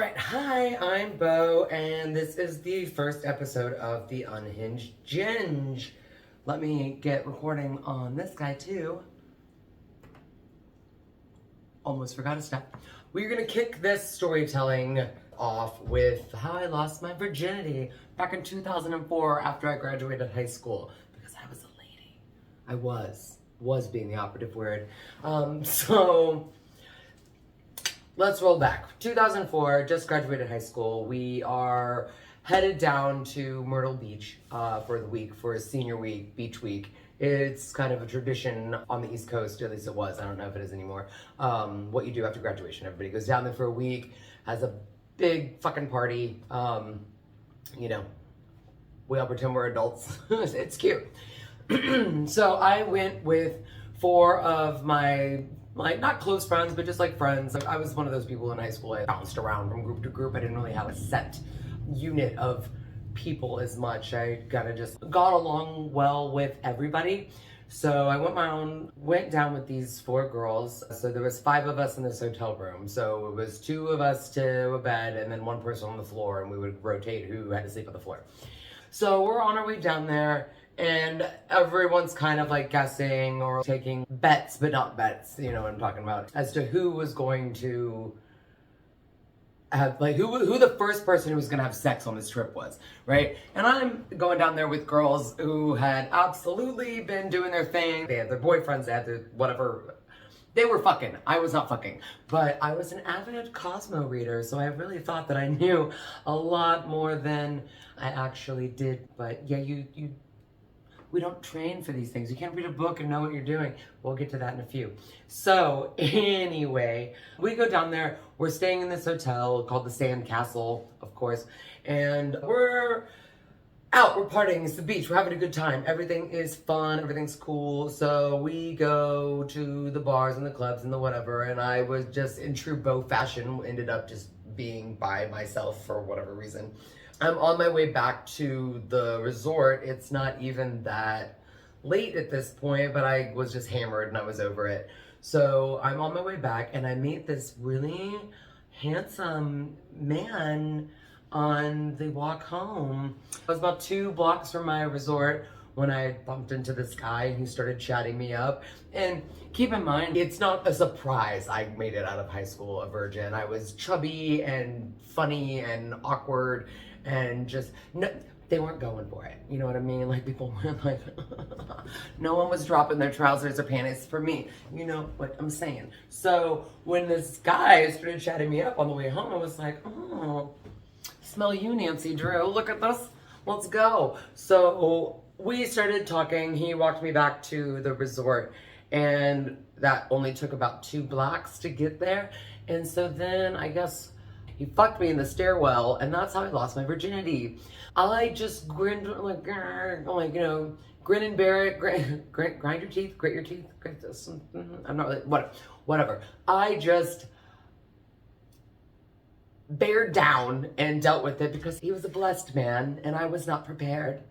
Alright, hi, I'm Bo, and this is the first episode of the Unhinged Ginge. Let me get recording on this guy too. Almost forgot a step. We're gonna kick this storytelling off with how I lost my virginity back in 2004 after I graduated high school. Because I was a lady. I was being the operative word. Let's roll back. 2004, just graduated high school. We are headed down to Myrtle Beach for the week, for senior week, beach week. It's kind of a tradition on the East Coast, at least it was. I don't know if it is anymore. What you do after graduation. Everybody goes down there for a week, has a big fucking party. You know, we all pretend we're adults. It's cute. So I went with four of my not close friends, but just like friends. I was one of those people in high school. I bounced around from group to group. I didn't really have a set unit of people as much. I kind of just got along well with everybody. So I went down with these four girls. So there was 5 of us in this hotel room. So it was 2 of us to a bed and then 1 person on the floor, and we would rotate who had to sleep on the floor. So we're on our way down there, and everyone's kind of like guessing or taking bets, but not bets, you know what I'm talking about, as to who was going to have, like, who the first person who was gonna have sex on this trip was, right? And I'm going down there with girls who had absolutely been doing their thing. They had their boyfriends, they had their whatever. They were fucking. I was not fucking. But I was an avid Cosmo reader, so I really thought that I knew a lot more than I actually did. But yeah, we don't train for these things. You can't read a book and know what you're doing. We'll get to that in a few. So anyway, we go down there. We're staying in this hotel called the Sand Castle, of course. And we're out, we're partying, it's the beach, we're having a good time. Everything is fun, everything's cool. So we go to the bars and the clubs and the whatever. And I was just, in true Bo fashion, ended up just being by myself for whatever reason. I'm on my way back to the resort. It's not even that late at this point, but I was just hammered and I was over it. So I'm on my way back and I meet this really handsome man on the walk home. I was about 2 blocks from my resort when I bumped into this guy and he started chatting me up. And keep in mind, it's not a surprise I made it out of high school a virgin. I was chubby and funny and awkward and just, no, they weren't going for it. You know what I mean? Like, people weren't like, no one was dropping their trousers or panties for me. You know what I'm saying? So when this guy started chatting me up on the way home, I was like, oh, smell you, Nancy Drew. Look at this. Let's go. So we started talking. He walked me back to the resort, and that only took about 2 blocks to get there. And so then I guess he fucked me in the stairwell, and that's how I lost my virginity. I just grinned, like, you know, grin and bear it, grind your teeth, grit your teeth, I'm not really, whatever. I just bared down and dealt with it because he was a blessed man, and I was not prepared.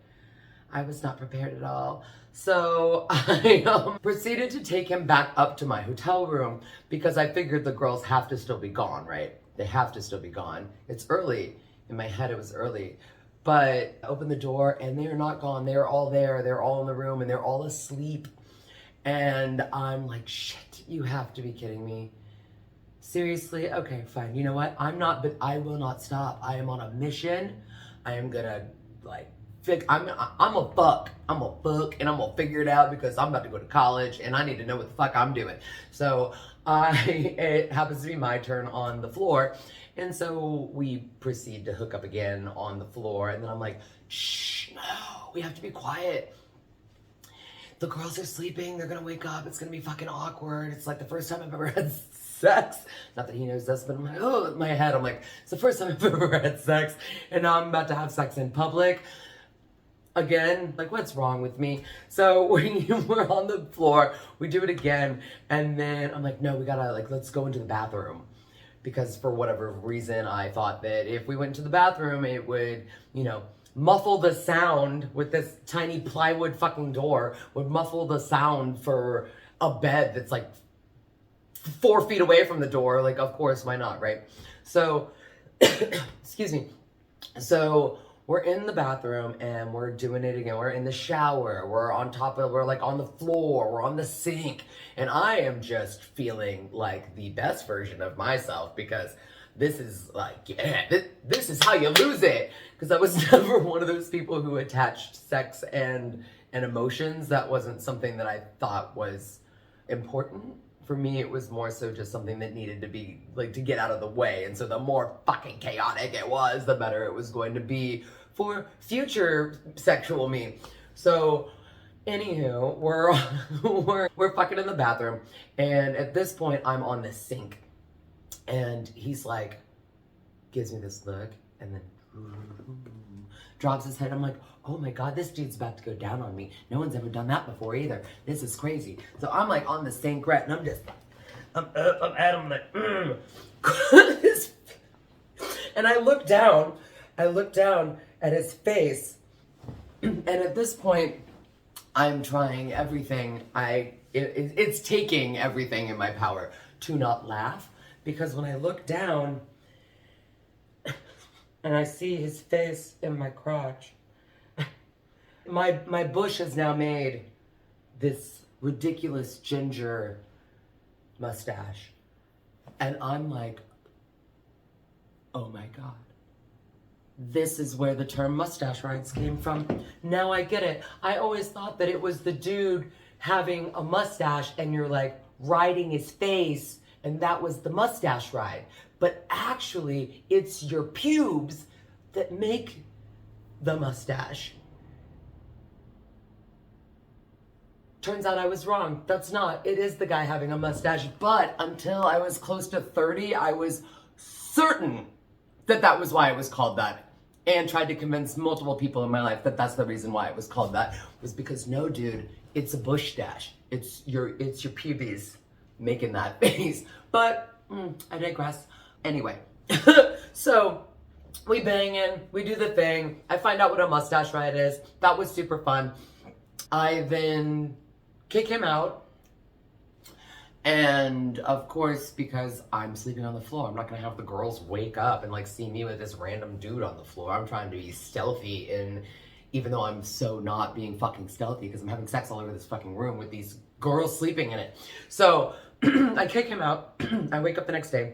I was not prepared at all. So I proceeded to take him back up to my hotel room because I figured the girls have to still be gone, right? They have to still be gone. It's early. In my head, it was early. But I opened the door and they're not gone. They're all there. They're all in the room and they're all asleep. And I'm like, shit, you have to be kidding me. Seriously? Okay, fine. You know what? I'm not, but I will not stop. I am on a mission. I am gonna, like, I'm a fuck, and I'm gonna figure it out because I'm about to go to college and I need to know what the fuck I'm doing. So it happens to be my turn on the floor. And so we proceed to hook up again on the floor. And then I'm like, shh, no, we have to be quiet. The girls are sleeping, they're gonna wake up, it's gonna be fucking awkward. It's like the first time I've ever had sex. Not that he knows this, but I'm like, oh, in my head, I'm like, it's the first time I've ever had sex. And now I'm about to have sex in public. Again, like, what's wrong with me? So when we're on the floor, we do it again, and then I'm like, no, we gotta, like, let's go into the bathroom. Because for whatever reason, I thought that if we went to the bathroom, it would, you know, muffle the sound with this tiny plywood fucking door, would muffle the sound for a bed that's like 4 feet away from the door. Like, of course, why not, right? So Excuse me. So we're in the bathroom and we're doing it again. We're in the shower. We're like on the floor. We're on the sink. And I am just feeling like the best version of myself because this is like, yeah, this is how you lose it. Because I was never one of those people who attached sex and emotions. That wasn't something that I thought was important. For me, it was more so just something that needed to be, like, to get out of the way. And so the more fucking chaotic it was, the better it was going to be for future sexual me. So, anywho, we're fucking in the bathroom. And at this point, I'm on the sink. And he's like, gives me this look, and then drops his head. I'm like, oh my God, this dude's about to go down on me. No one's ever done that before either. This is crazy. So I'm like on the sink rat, and I'm at him like, and I look down at his face, and at this point, I'm trying everything. It's taking everything in my power to not laugh, because when I look down, and I see his face in my crotch, my bush has now made this ridiculous ginger mustache. And I'm like, oh my God. This is where the term mustache rides came from. Now I get it. I always thought that it was the dude having a mustache and you're like riding his face, and that was the mustache ride. But actually, it's your pubes that make the mustache. Turns out I was wrong. That's not. It is the guy having a mustache. But until I was close to 30, I was certain that that was why it was called that. And tried to convince multiple people in my life that that's the reason why it was called that. Was because, no, dude, it's a bush stash. It's your pubes making that face. But I digress. Anyway, so we bang in, we do the thing. I find out what a mustache ride is. That was super fun. I then kick him out. And of course, because I'm sleeping on the floor, I'm not gonna have the girls wake up and like see me with this random dude on the floor. I'm trying to be stealthy, and even though I'm so not being fucking stealthy because I'm having sex all over this fucking room with these girls sleeping in it. So I kick him out. I wake up the next day.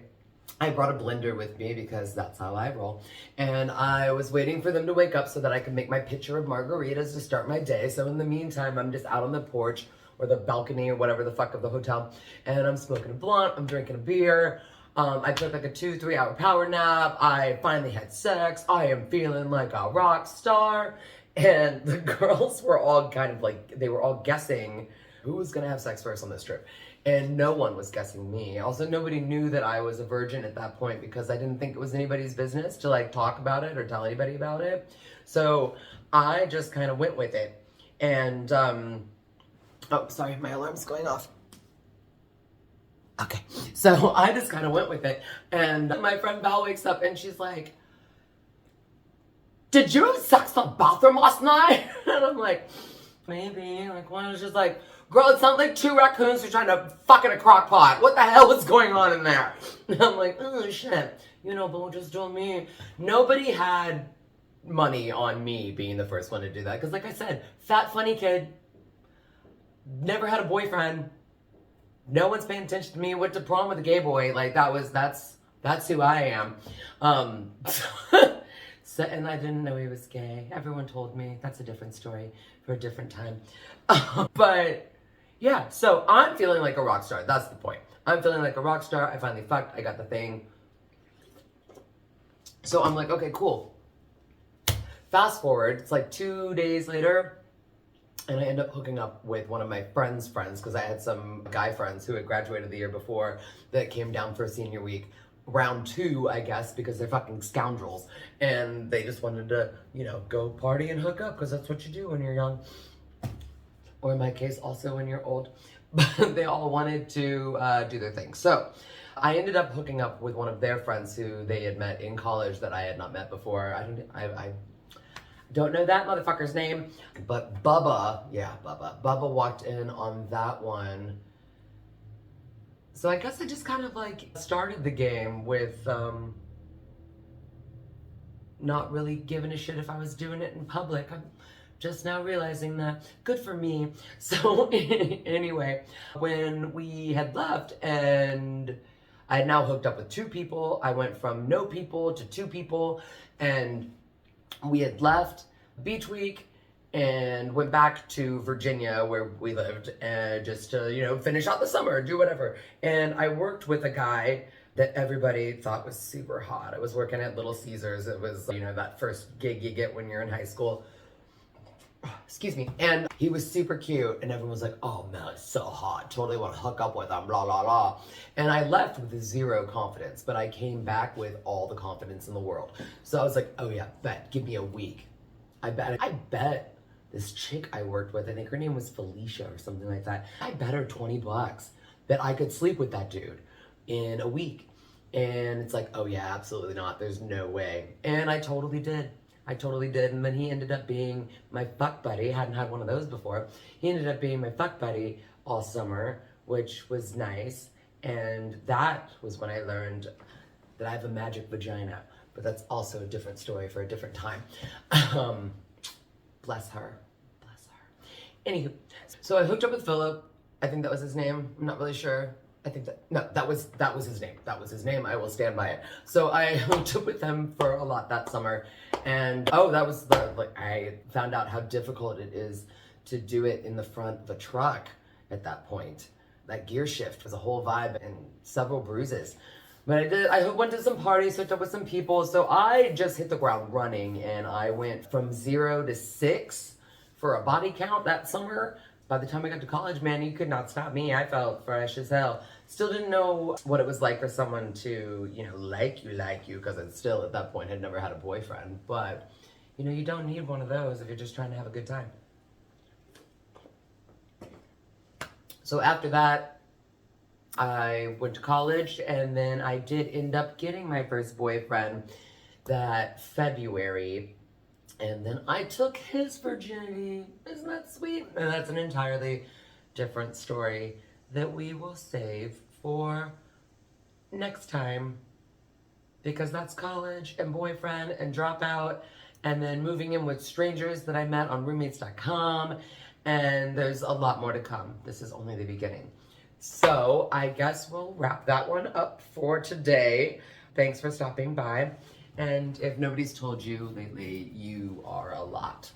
I brought a blender with me because that's how I roll. And I was waiting for them to wake up so that I could make my pitcher of margaritas to start my day. So in the meantime, I'm just out on the porch or the balcony or whatever the fuck of the hotel. And I'm smoking a blunt, I'm drinking a beer. I took like a 2-3 hour power nap. I finally had sex. I am feeling like a rock star. And the girls were all kind of like, they were all guessing who was gonna have sex first on this trip. And no one was guessing me. Also, nobody knew that I was a virgin at that point because I didn't think it was anybody's business to like talk about it or tell anybody about it. So I just kind of went with it. And, oh, sorry, my alarm's going off. Okay, so I just kind of went with it. And my friend Val wakes up and she's like, did you have sex in the bathroom last night? And I'm like, maybe. Like, one was just like, girl, it sounds like 2 raccoons who are trying to fuck in a crock pot. What the hell is going on in there? And I'm like, oh shit. You know, but just don't me. Nobody had money on me being the first one to do that. Because like I said, fat, funny kid. Never had a boyfriend. No one's paying attention to me. Went to prom with a gay boy. Like that's who I am. So, and I didn't know he was gay. Everyone told me. That's a different story for a different time. But yeah, so I'm feeling like a rock star. That's the point. I'm feeling like a rock star. I finally fucked. I got the thing. So I'm like, okay, cool. Fast forward. It's like 2 days later. And I end up hooking up with one of my friends' friends because I had some guy friends who had graduated the year before that came down for senior week. Round 2, I guess, because they're fucking scoundrels. And they just wanted to, you know, go party and hook up because that's what you do when you're young. Or in my case, also when you're old. But they all wanted to do their thing. So I ended up hooking up with one of their friends who they had met in college that I had not met before. I don't know that motherfucker's name. But Bubba walked in on that one. So I guess I just kind of like started the game with not really giving a shit if I was doing it in public. I'm just now realizing that. Good for me. So anyway, when we had left and I had now hooked up with 2 people, I went from no people to 2 people, and we had left beach week and went back to Virginia where we lived, and just to, you know, finish out the summer, do whatever. And I worked with a guy that everybody thought was super hot. I was working at Little Caesars. It was, you know, that first gig you get when you're in high school. Excuse me. And he was super cute, and everyone was like, oh man, it's so hot. Totally want to hook up with him, blah, blah, blah. And I left with 0 confidence, but I came back with all the confidence in the world. So I was like, oh yeah, bet, give me a week. I bet this chick I worked with, I think her name was Felicia or something like that. I bet her $20 that I could sleep with that dude in a week. And it's like, oh yeah, absolutely not. There's no way. And I totally did. And then he ended up being my fuck buddy. Hadn't had one of those before. He ended up being my fuck buddy all summer, which was nice. And that was when I learned that I have a magic vagina. But that's also a different story for a different time. Bless her. Anywho, so I hooked up with Philip. I think that was his name. I'm not really sure. I think that was his name. That was his name. I will stand by it. So I hooked up with him for a lot that summer, and I found out how difficult it is to do it in the front of a truck at that point. That gear shift was a whole vibe and several bruises. But I did. I went to some parties, hooked up with some people. So I just hit the ground running, and I went from 0 to 6 for a body count that summer. By the time I got to college, man, you could not stop me. I felt fresh as hell. Still didn't know what it was like for someone to, you know, like you, because I still at that point had never had a boyfriend. But, you know, you don't need one of those if you're just trying to have a good time. So after that, I went to college, and then I did end up getting my first boyfriend that February. And then I took his virginity. Isn't that sweet? And that's an entirely different story that we will save for next time, because that's college and boyfriend and dropout, and then moving in with strangers that I met on roommates.com, and there's a lot more to come. This is only the beginning. So I guess we'll wrap that one up for today. Thanks for stopping by. And if nobody's told you lately, you are a lot.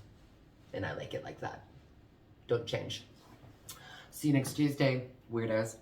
And I like it like that. Don't change. See you next Tuesday, weirdos.